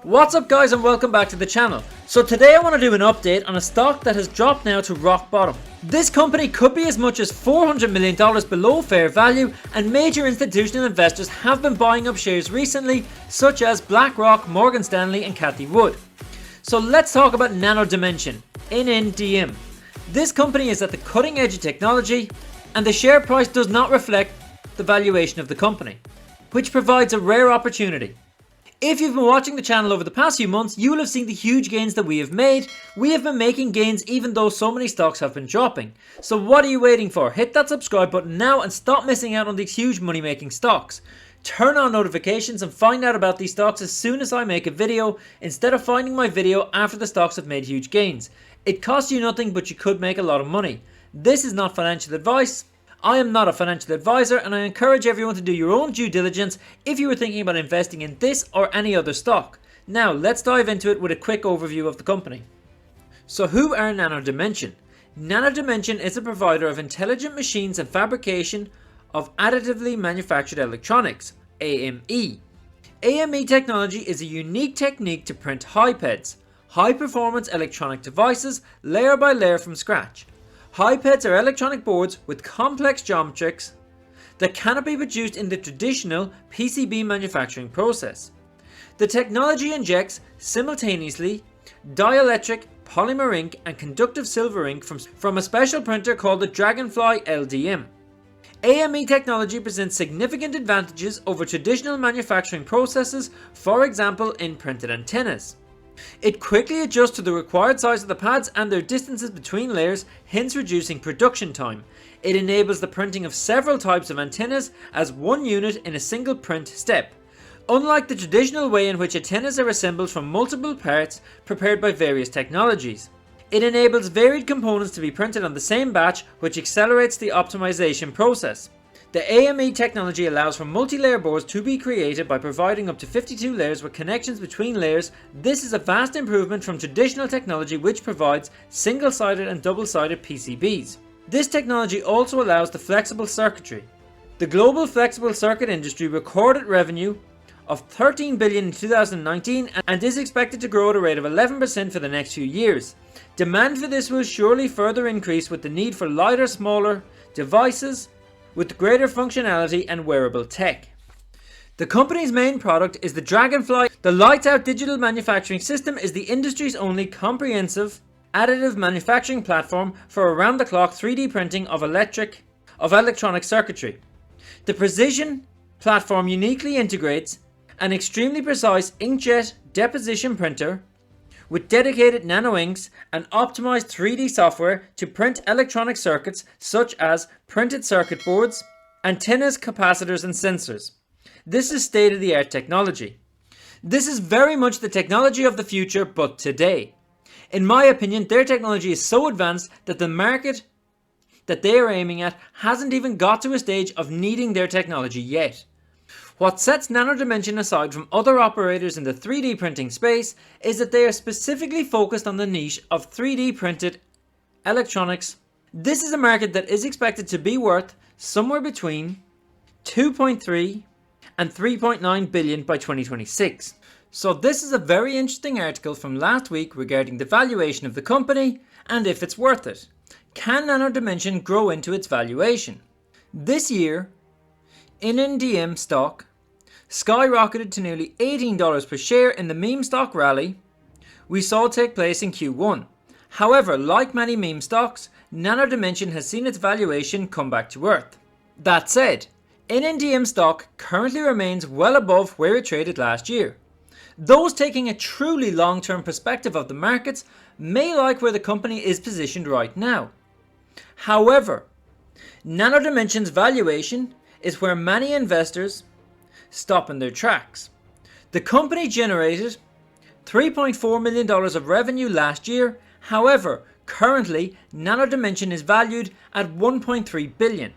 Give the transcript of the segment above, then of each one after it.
What's up guys, and welcome back to the channel. So today I want to do an update on a stock that has dropped now to rock bottom. This company could be as much as $400 million below fair value, and major institutional investors have been buying up shares recently, such as BlackRock, Morgan Stanley and Cathie Wood. So let's talk about Nano-Dimension, NNDM. This company is at the cutting edge of technology, and the share price does not reflect the valuation of the company, which provides a rare opportunity. If you've been watching the channel over the past few months, you will have seen the huge gains that we have made. We have been making gains even though so many stocks have been dropping. So what are you waiting for? Hit that subscribe button now and stop missing out on these huge money making stocks. Turn on notifications and find out about these stocks as soon as I make a video, instead of finding my video after the stocks have made huge gains. It costs you nothing, but you could make a lot of money. This is not financial advice. I am not a financial advisor, and I encourage everyone to do your own due diligence if you are thinking about investing in this or any other stock. Now let's dive into it with a quick overview of the company. So who are Nano-Dimension? Nano-Dimension is a provider of intelligent machines and fabrication of additively manufactured electronics, AME. AME technology is a unique technique to print HiPEDs, high performance electronic devices, layer by layer from scratch. HiPEDs are electronic boards with complex geometrics that cannot be produced in the traditional PCB manufacturing process. The technology injects simultaneously dielectric, polymer ink and conductive silver ink from a special printer called the Dragonfly LDM. AME technology presents significant advantages over traditional manufacturing processes, for example in printed antennas. It quickly adjusts to the required size of the pads and their distances between layers, hence reducing production time. It enables the printing of several types of antennas as one unit in a single print step, unlike the traditional way in which antennas are assembled from multiple parts prepared by various technologies. It enables varied components to be printed on the same batch, which accelerates the optimization process. The AME technology allows for multi-layer boards to be created by providing up to 52 layers with connections between layers. This is a vast improvement from traditional technology which provides single-sided and double-sided PCBs. This technology also allows the flexible circuitry. The global flexible circuit industry recorded revenue of $13 billion in 2019 and is expected to grow at a rate of 11% for the next few years. Demand for this will surely further increase with the need for lighter, smaller devices with greater functionality and wearable tech. The company's main product is the Dragonfly. The lights-out digital manufacturing system is the industry's only comprehensive additive manufacturing platform for around-the-clock 3D printing of electronic circuitry. The Precision platform uniquely integrates an extremely precise inkjet deposition printer with dedicated nano inks and optimized 3D software to print electronic circuits such as printed circuit boards, antennas, capacitors and sensors. This is state-of-the-art technology. This is very much the technology of the future, but today. In my opinion, their technology is so advanced that the market that they are aiming at hasn't even got to a stage of needing their technology yet. What sets Nano-Dimension aside from other operators in the 3D printing space is that they are specifically focused on the niche of 3D printed electronics. This is a market that is expected to be worth somewhere between 2.3 and 3.9 billion by 2026. So this is a very interesting article from last week regarding the valuation of the company and if it's worth it. Can Nano-Dimension grow into its valuation? This year, NNDM stock skyrocketed to nearly $18 per share in the meme stock rally we saw take place in Q1. However, like many meme stocks, Nano-Dimension has seen its valuation come back to earth. That said, NNDM stock currently remains well above where it traded last year. Those taking a truly long-term perspective of the markets may like where the company is positioned right now. However, Nano-Dimension's valuation is where many investors stop in their tracks. The company generated $3.4 million of revenue last year. However, currently Nano-Dimension is valued at $1.3 billion.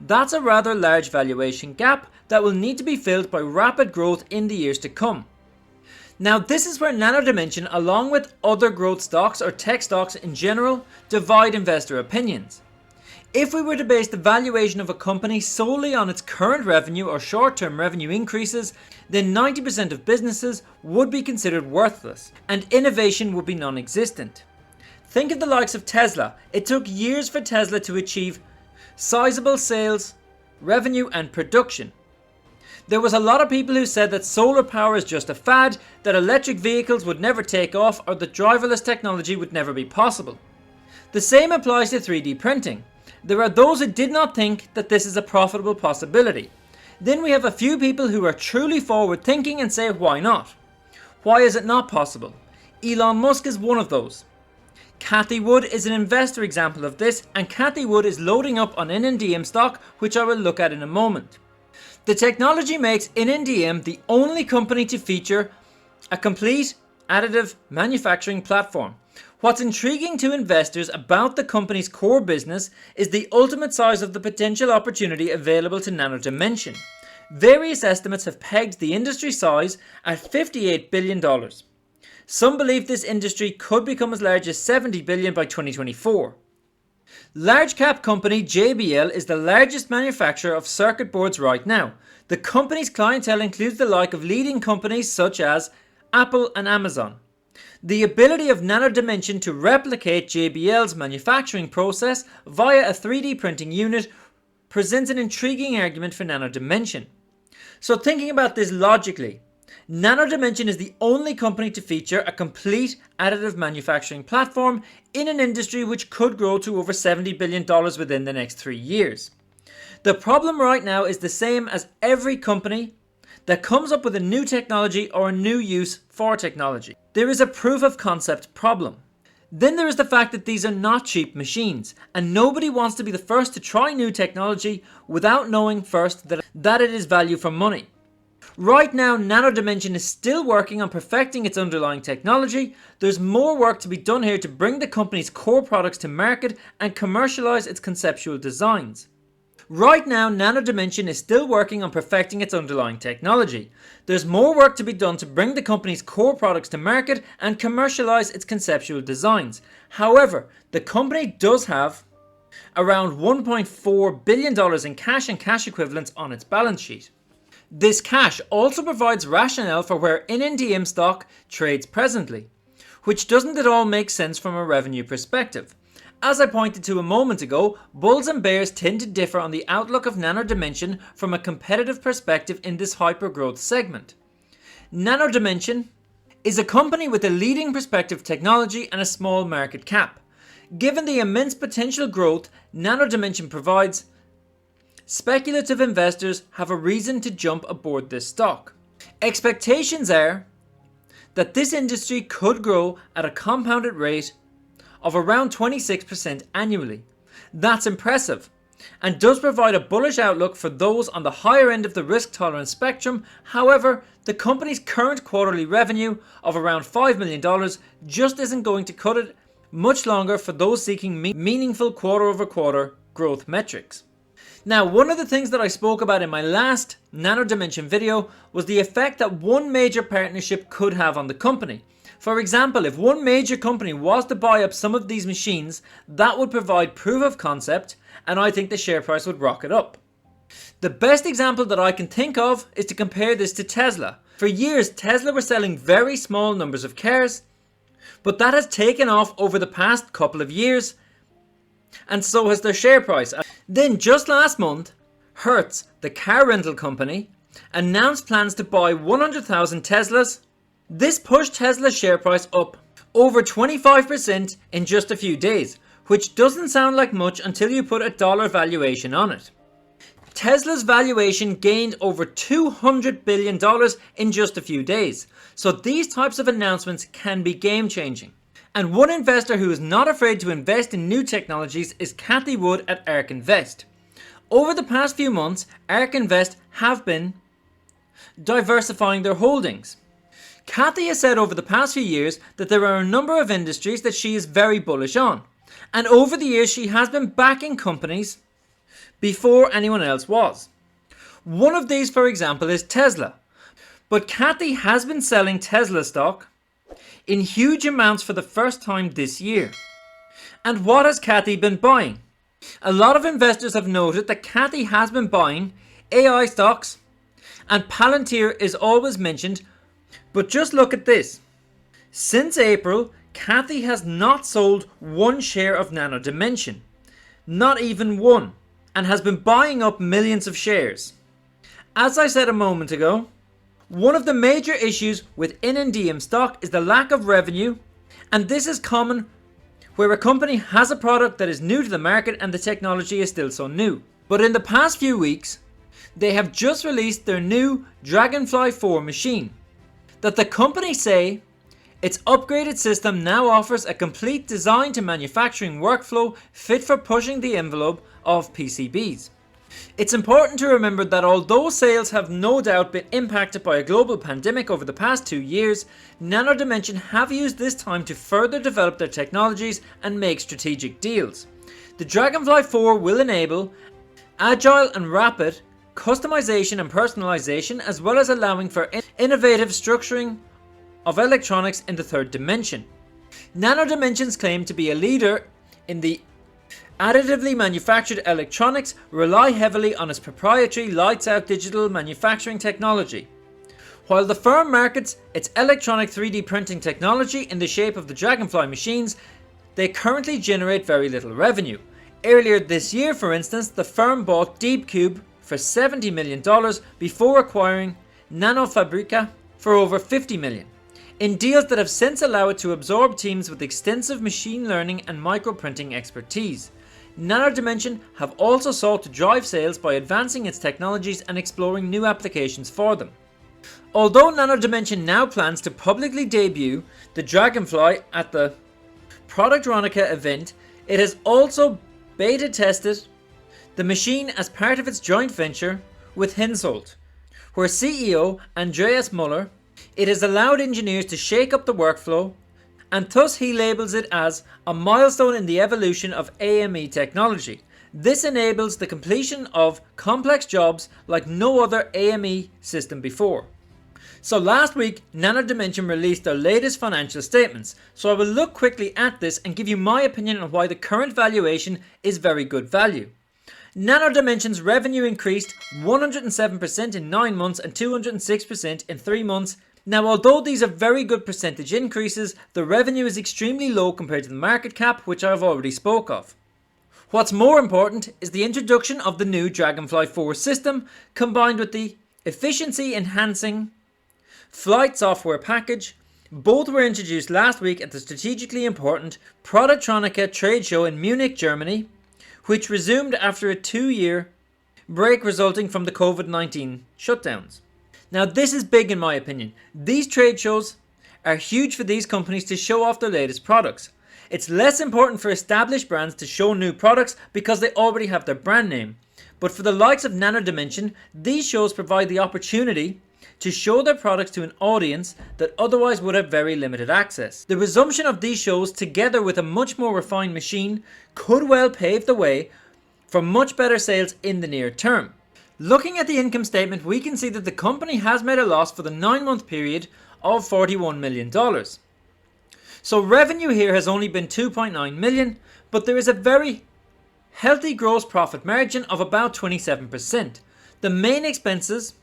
That's a rather large valuation gap that will need to be filled by rapid growth in the years to come. Now this is where Nano-Dimension, along with other growth stocks or tech stocks in general, divide investor opinions. If we were to base the valuation of a company solely on its current revenue or short-term revenue increases, then 90% of businesses would be considered worthless, and innovation would be non-existent. Think of the likes of Tesla. It took years for Tesla to achieve sizable sales, revenue and production. There was a lot of people who said that solar power is just a fad, that electric vehicles would never take off, or that driverless technology would never be possible. The same applies to 3D printing. There are those who did not think that this is a profitable possibility. Then we have a few people who are truly forward thinking and say, why not? Why is it not possible? Elon Musk is one of those. Cathie Wood is an investor example of this, and Cathie Wood is loading up on NNDM stock, which I will look at in a moment. The technology makes NNDM the only company to feature a complete additive manufacturing platform. What's intriguing to investors about the company's core business is the ultimate size of the potential opportunity available to Nano-Dimension. Various estimates have pegged the industry size at $58 billion. Some believe this industry could become as large as $70 billion by 2024. Large cap company JBL is the largest manufacturer of circuit boards right now. The company's clientele includes the like of leading companies such as Apple and Amazon. The ability of Nano-Dimension to replicate JBL's manufacturing process via a 3D printing unit presents an intriguing argument for Nano-Dimension. So thinking about this logically, Nano-Dimension is the only company to feature a complete additive manufacturing platform in an industry which could grow to over $70 billion within the next 3 years. The problem right now is the same as every company that comes up with a new technology or a new use for technology. There is a proof of concept problem. Then there is the fact that these are not cheap machines, and nobody wants to be the first to try new technology without knowing first that it is value for money. Right now, Nano-Dimension is still working on perfecting its underlying technology. There's more work to be done here to bring the company's core products to market and commercialize its conceptual designs. Right now, Nano-Dimension is still working on perfecting its underlying technology. There's more work to be done to bring the company's core products to market and commercialize its conceptual designs. However, the company does have around $1.4 billion in cash and cash equivalents on its balance sheet. This cash also provides rationale for where NNDM stock trades presently, which doesn't at all make sense from a revenue perspective. As I pointed to a moment ago, bulls and bears tend to differ on the outlook of Nano-Dimension from a competitive perspective in this hyper-growth segment. Nano-Dimension is a company with a leading perspective technology and a small market cap. Given the immense potential growth Nano-Dimension provides, speculative investors have a reason to jump aboard this stock. Expectations are that this industry could grow at a compounded rate of around 26% annually. That's impressive and does provide a bullish outlook for those on the higher end of the risk tolerance spectrum. However, the company's current quarterly revenue of around $5 million just isn't going to cut it much longer for those seeking meaningful quarter-over-quarter growth metrics. Now, one of the things that I spoke about in my last Nano-Dimension video was the effect that one major partnership could have on the company. For example, if one major company was to buy up some of these machines, that would provide proof of concept, and I think the share price would rocket up. The best example that I can think of is to compare this to Tesla. For years, Tesla were selling very small numbers of cars, but that has taken off over the past couple of years, and so has their share price. Then just last month, Hertz, the car rental company, announced plans to buy 100,000 Teslas. This pushed Tesla's share price up over 25% in just a few days, which doesn't sound like much until you put a dollar valuation on it. Tesla's valuation gained over $200 billion in just a few days, so these types of announcements can be game-changing. And one investor who is not afraid to invest in new technologies is Cathie Wood at ARK Invest. Over the past few months, ARK Invest have been diversifying their holdings. Cathie has said over the past few years that there are a number of industries that she is very bullish on. And over the years she has been backing companies before anyone else was. One of these, for example, is Tesla. But Cathie has been selling Tesla stock in huge amounts for the first time this year. And what has Cathie been buying? A lot of investors have noted that Cathie has been buying AI stocks and Palantir is always mentioned, but just look at this. Since April, Cathie has not sold one share of Nano-Dimension, not even one, and has been buying up millions of shares. As I said a moment ago, one of the major issues with NNDM stock is the lack of revenue, and this is common where a company has a product that is new to the market and the technology is still so new. But in the past few weeks, they have just released their new Dragonfly 4 machine that the company say its upgraded system now offers a complete design to manufacturing workflow fit for pushing the envelope of PCBs. It's important to remember that although sales have no doubt been impacted by a global pandemic over the past 2 years, Nano-Dimension have used this time to further develop their technologies and make strategic deals. The Dragonfly 4 will enable agile and rapid customization and personalization, as well as allowing for innovative structuring of electronics in the third dimension. Nano-Dimension's claim to be a leader in the additively manufactured electronics rely heavily on its proprietary lights-out digital manufacturing technology. While the firm markets its electronic 3D printing technology in the shape of the Dragonfly machines, they currently generate very little revenue. Earlier this year, for instance, the firm bought DeepCube for $70 million before acquiring Nanofabrica for over $50 million, in deals that have since allowed it to absorb teams with extensive machine learning and microprinting expertise. Nano-Dimension have also sought to drive sales by advancing its technologies and exploring new applications for them. Although Nano-Dimension now plans to publicly debut the Dragonfly at the Productronica event, it has also beta tested the machine as part of its joint venture with Hensoldt, where CEO Andreas Muller, it has allowed engineers to shake up the workflow, and thus he labels it as a milestone in the evolution of AME technology. This enables the completion of complex jobs like no other AME system before. So last week, Nano-Dimension released their latest financial statements, so I will look quickly at this and give you my opinion on why the current valuation is very good value. Nano-Dimension's revenue increased 107% in 9 months and 206% in 3 months. Now, although these are very good percentage increases, the revenue is extremely low compared to the market cap, which I have already spoke of. What's more important is the introduction of the new Dragonfly 4 system, combined with the efficiency enhancing flight software package. Both were introduced last week at the strategically important Productronica trade show in Munich, Germany, which resumed after a 2-year break resulting from the COVID-19 shutdowns. Now, this is big in my opinion. These trade shows are huge for these companies to show off their latest products. It's less important for established brands to show new products because they already have their brand name. But for the likes of Nano-Dimension, these shows provide the opportunity to show their products to an audience that otherwise would have very limited access. The resumption of these shows, together with a much more refined machine, could well pave the way for much better sales in the near term. Looking at the income statement, we can see that the company has made a loss for the 9-month period of $41 million. So revenue here has only been $2.9 million, but there is a very healthy gross profit margin of about 27%. The main expenses,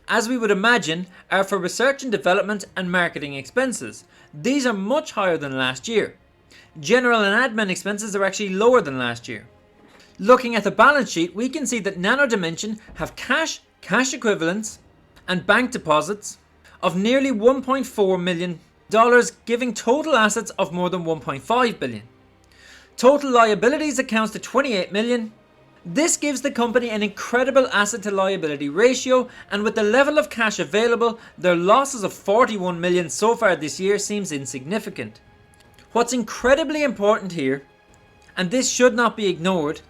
as we would imagine, are for research and development and marketing expenses. These are much higher than last year. General and admin expenses are actually lower than last year. Looking at the balance sheet, we can see that Nano-Dimension have cash equivalents, and bank deposits of nearly $1.4 million, giving total assets of more than $1.5 billion. Total liabilities accounts to $28 million. This gives the company an incredible asset to liability ratio, and with the level of cash available, their losses of $41 million so far this year seems insignificant. What's incredibly important here, and this should not be ignored,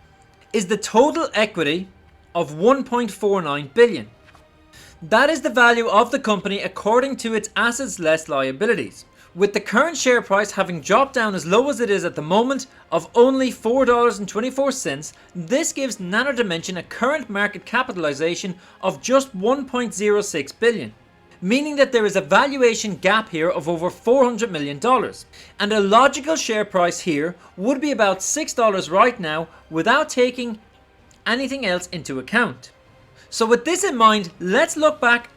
is the total equity of $1.49 billion. That is the value of the company according to its assets less liabilities. With the current share price having dropped down as low as it is at the moment of only $4.24, this gives Nano-Dimension a current market capitalization of just $1.06 billion. meaning that there is a valuation gap here of over $400 million. And a logical share price here would be about $6 right now without taking anything else into account. So with this in mind, let's look back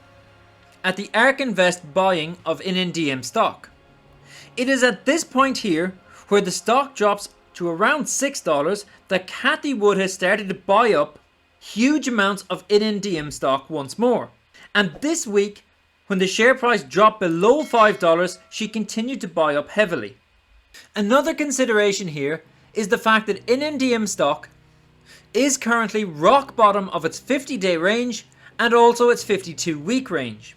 at the ARK Invest buying of NNDM stock. It is at this point here where the stock drops to around $6 that Cathie Wood has started to buy up huge amounts of NNDM stock once more. And this week, when the share price dropped below $5, she continued to buy up heavily. Another consideration here is the fact that NNDM stock is currently rock bottom of its 50-day range and also its 52-week range.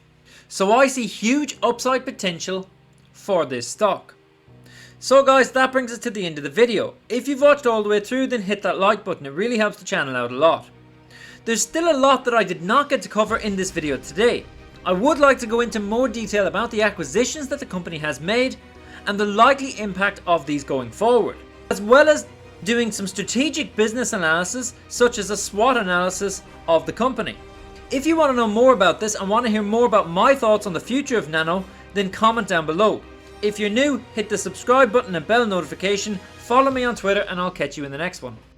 So I see huge upside potential for this stock. So guys, that brings us to the end of the video. If you've watched all the way through, then hit that like button. It really helps the channel out a lot. There's still a lot that I did not get to cover in this video today. I would like to go into more detail about the acquisitions that the company has made and the likely impact of these going forward, as well as doing some strategic business analysis such as a SWOT analysis of the company. If you want to know more about this and want to hear more about my thoughts on the future of Nano, then comment down below. If you're new, hit the subscribe button and bell notification, follow me on Twitter, and I'll catch you in the next one.